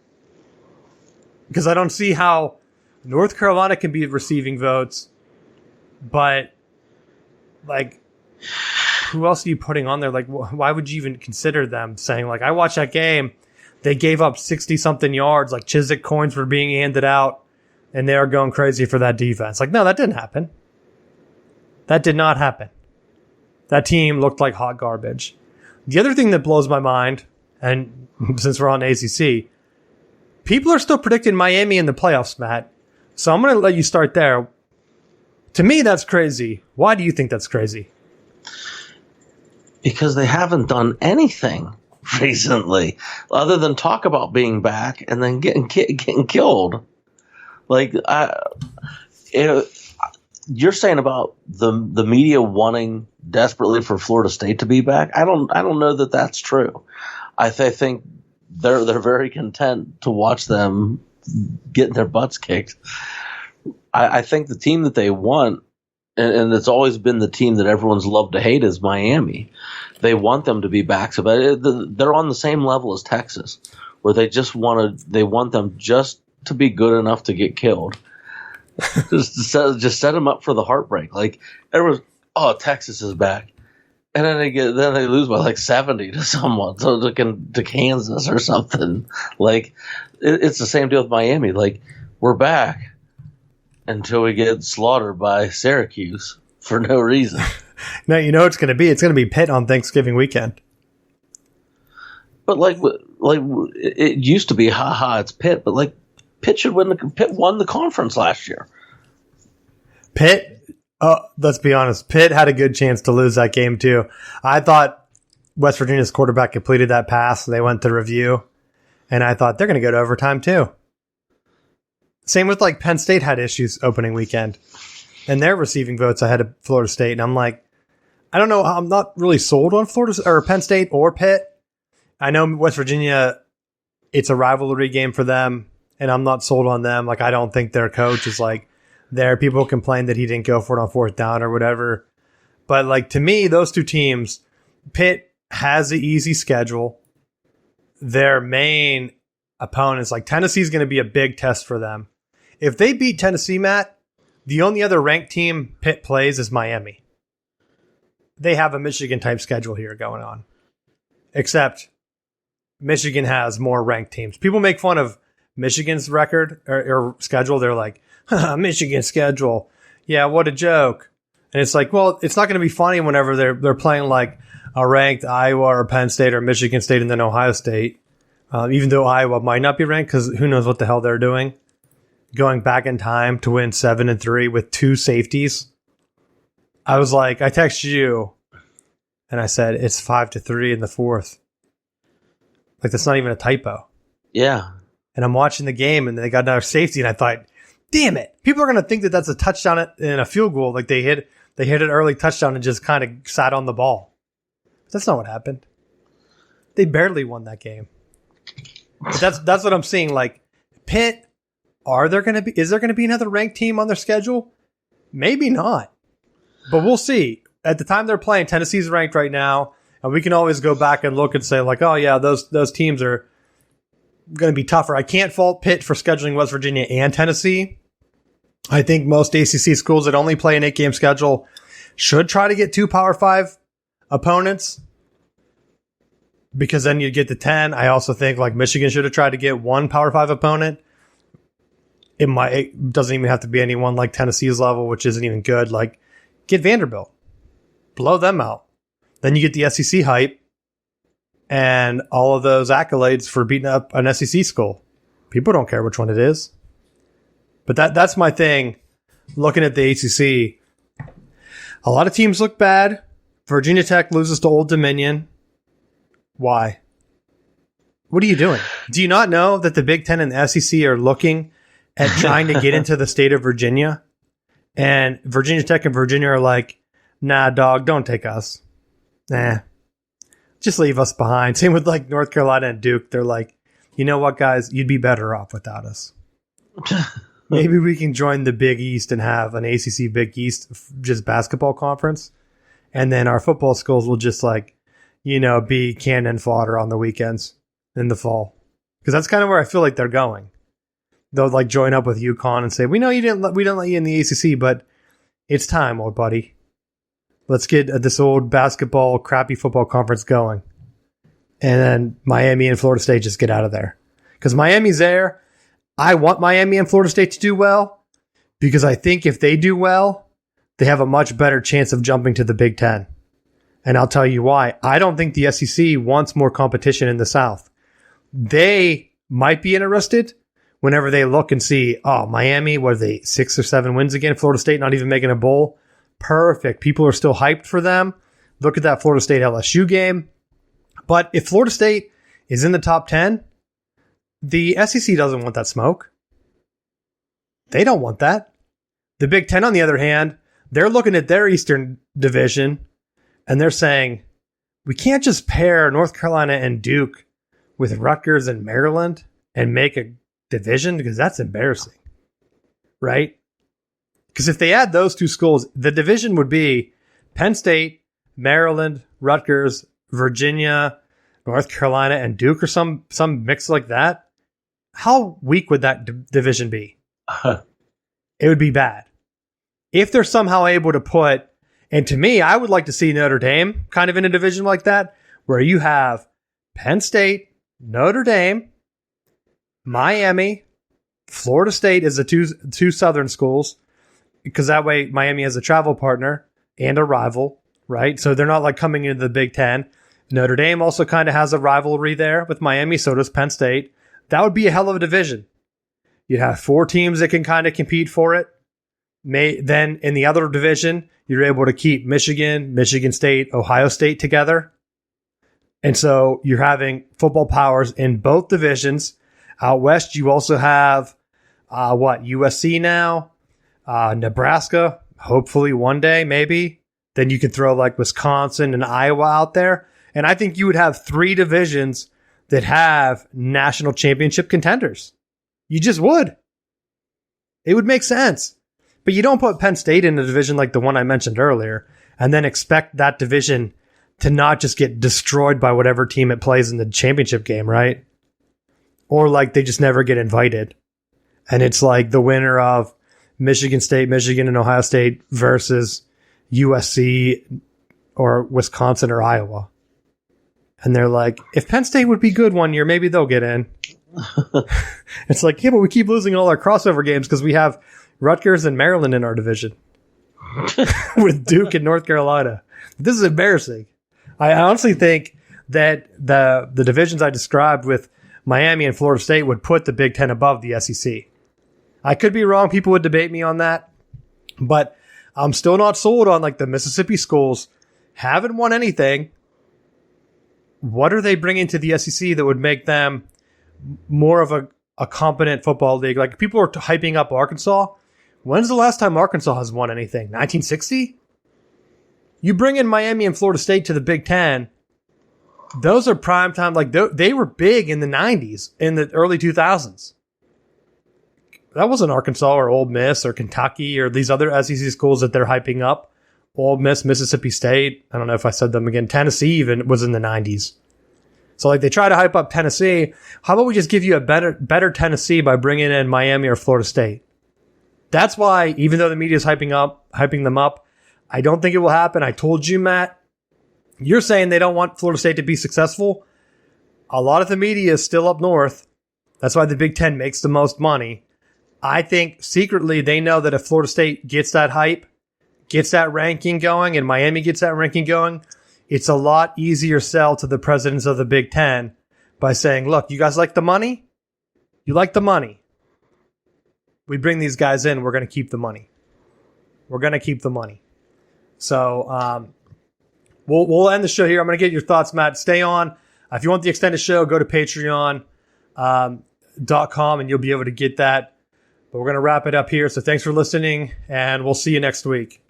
Because I don't see how North Carolina can be receiving votes, but like, who else are you putting on there? Like, why would you even consider them saying, like, I watched that game. They gave up 60-something yards. Like, Chiswick coins were being handed out, and they are going crazy for that defense. Like, no, that didn't happen. That did not happen. That team looked like hot garbage. The other thing that blows my mind, and since we're on ACC, people are still predicting Miami in the playoffs, Matt. So I'm going to let you start there. To me, that's crazy. Why do you think that's crazy? Because they haven't done anything recently other than talk about being back and then getting killed. Like, you're saying about the media wanting desperately for Florida State to be back. I don't know that that's true. I think they're very content to watch them getting their butts kicked. I think the team that they want, and it's always been the team that everyone's loved to hate, is Miami. They want them to be back, so they're on the same level as Texas, where they want them just to be good enough to get killed. just set them up for the heartbreak. Like everyone's, oh, Texas is back, and then they lose by like 70 to someone, so to Kansas or something. Like it's the same deal with Miami. Like we're back until we get slaughtered by Syracuse for no reason. Now you know it's going to be Pitt on Thanksgiving weekend. But like it used to be, it's Pitt. But like Pitt should win. Pitt won the conference last year. Pitt. Let's be honest. Pitt had a good chance to lose that game too. I thought West Virginia's quarterback completed that pass. They went to review, And I thought they're going to go to overtime too. Same with like Penn State had issues opening weekend. And they're receiving votes ahead of Florida State. And I'm like, I don't know. I'm not really sold on Florida or Penn State or Pitt. I know West Virginia, it's a rivalry game for them. And I'm not sold on them. Like, I don't think their coach is like there. People complain that he didn't go for it on fourth down or whatever. But like, to me, those two teams, Pitt has an easy schedule. Their main opponents, like Tennessee's going to be a big test for them. If they beat Tennessee, Matt, the only other ranked team Pitt plays is Miami. They have a Michigan-type schedule here going on. Except Michigan has more ranked teams. People make fun of Michigan's record or schedule. They're like, Michigan schedule. Yeah, what a joke. And it's like, well, it's not going to be funny whenever they're playing like a ranked Iowa or Penn State or Michigan State and then Ohio State. Even though Iowa might not be ranked because who knows what the hell they're doing. Going back in time to win 7-3 with 2 safeties. I was like, I texted you and I said, it's 5-3 in the fourth. Like, that's not even a typo. Yeah. And I'm watching the game and they got another safety and I thought, damn it. People are going to think that that's a touchdown and a field goal. Like they hit an early touchdown and just kind of sat on the ball. But that's not what happened. They barely won that game. But that's what I'm seeing. Like, Pitt, is there going to be another ranked team on their schedule? Maybe not. But we'll see. At the time they're playing, Tennessee's ranked right now. And we can always go back and look and say, like, oh, yeah, those teams are going to be tougher. I can't fault Pitt for scheduling West Virginia and Tennessee. I think most ACC schools that only play an 8-game schedule should try to get 2 Power 5 opponents because then you get to 10. I also think like Michigan should have tried to get 1 Power 5 opponent. It doesn't even have to be anyone like Tennessee's level, which isn't even good. Like, get Vanderbilt. Blow them out. Then you get the SEC hype and all of those accolades for beating up an SEC school. People don't care which one it is. But that's my thing. Looking at the ACC, a lot of teams look bad. Virginia Tech loses to Old Dominion. Why? What are you doing? Do you not know that the Big Ten and the SEC are looking at trying to get into the state of Virginia? And Virginia Tech and Virginia are like, nah, dog, don't take us. Nah, just leave us behind. Same with like North Carolina and Duke. They're like, you know what, guys? You'd be better off without us. Maybe we can join the Big East and have an ACC Big East just basketball conference. And then our football schools will just like, be cannon fodder on the weekends in the fall. Because that's kind of where I feel like they're going. They'll like join up with UConn and say, we know we didn't let you in the ACC, but it's time, old buddy. Let's get this old basketball, crappy football conference going. And then Miami and Florida State just get out of there. Because Miami's there. I want Miami and Florida State to do well. Because I think if they do well, they have a much better chance of jumping to the Big Ten. And I'll tell you why. I don't think the SEC wants more competition in the South. They might be interested whenever they look and see, oh, Miami, what are they, 6 or 7 wins again? Florida State not even making a bowl. Perfect. People are still hyped for them. Look at that Florida State LSU game. But if Florida State is in the top 10, the SEC doesn't want that smoke. They don't want that. The Big Ten, on the other hand, they're looking at their Eastern Division and they're saying, we can't just pair North Carolina and Duke with Rutgers and Maryland and make a division because that's embarrassing. Right? Because if they add those 2 schools, the division would be Penn State, Maryland, Rutgers, Virginia, North Carolina, and Duke or some mix like that. How weak would that division be? It would be bad. If they're somehow able to put, and to me, I would like to see Notre Dame kind of in a division like that, where you have Penn State, Notre Dame, Miami, Florida State is the two Southern schools, because that way Miami has a travel partner and a rival, right? So they're not like coming into the Big Ten. Notre Dame also kind of has a rivalry there with Miami, so does Penn State. That would be a hell of a division. You'd have 4 teams that can kind of compete for it. Then in the other division, you're able to keep Michigan, Michigan State, Ohio State together. And so you're having football powers in both divisions. Out west, you also have, USC now, Nebraska, hopefully one day, maybe. Then you could throw like Wisconsin and Iowa out there. And I think you would have 3 divisions that have national championship contenders. You just would. It would make sense. But you don't put Penn State in a division like the one I mentioned earlier and then expect that division to not just get destroyed by whatever team it plays in the championship game, right? Or like they just never get invited. And it's like the winner of Michigan State, Michigan, and Ohio State versus USC or Wisconsin or Iowa. And they're like, if Penn State would be good one year, maybe they'll get in. It's like, yeah, but we keep losing all our crossover games because we have Rutgers and Maryland in our division with Duke and North Carolina. This is embarrassing. I honestly think that the divisions I described with Miami and Florida State would put the Big Ten above the SEC. I could be wrong. People would debate me on that. But I'm still not sold on like the Mississippi schools haven't won anything. What are they bringing to the SEC that would make them more of a competent football league? Like people are hyping up Arkansas. When's the last time Arkansas has won anything? 1960? You bring in Miami and Florida State to the Big Ten. Those are prime time. Like they were big in the 90s, in the early 2000s. That wasn't Arkansas or Ole Miss or Kentucky or these other SEC schools that they're hyping up. Ole Miss, Mississippi State. I don't know if I said them again. Tennessee even was in the 90s. So like they try to hype up Tennessee. How about we just give you a better Tennessee by bringing in Miami or Florida State? That's why, even though the media is hyping them up, I don't think it will happen. I told you, Matt, you're saying they don't want Florida State to be successful. A lot of the media is still up north. That's why the Big Ten makes the most money. I think secretly they know that if Florida State gets that hype, gets that ranking going, and Miami gets that ranking going, it's a lot easier sell to the presidents of the Big Ten by saying, look, you guys like the money? You like the money. We bring these guys in, we're going to keep the money. We're going to keep the money. So we'll end the show here. I'm going to get your thoughts, Matt. Stay on. If you want the extended show, go to patreon.com and you'll be able to get that. But we're going to wrap it up here. So thanks for listening, and we'll see you next week.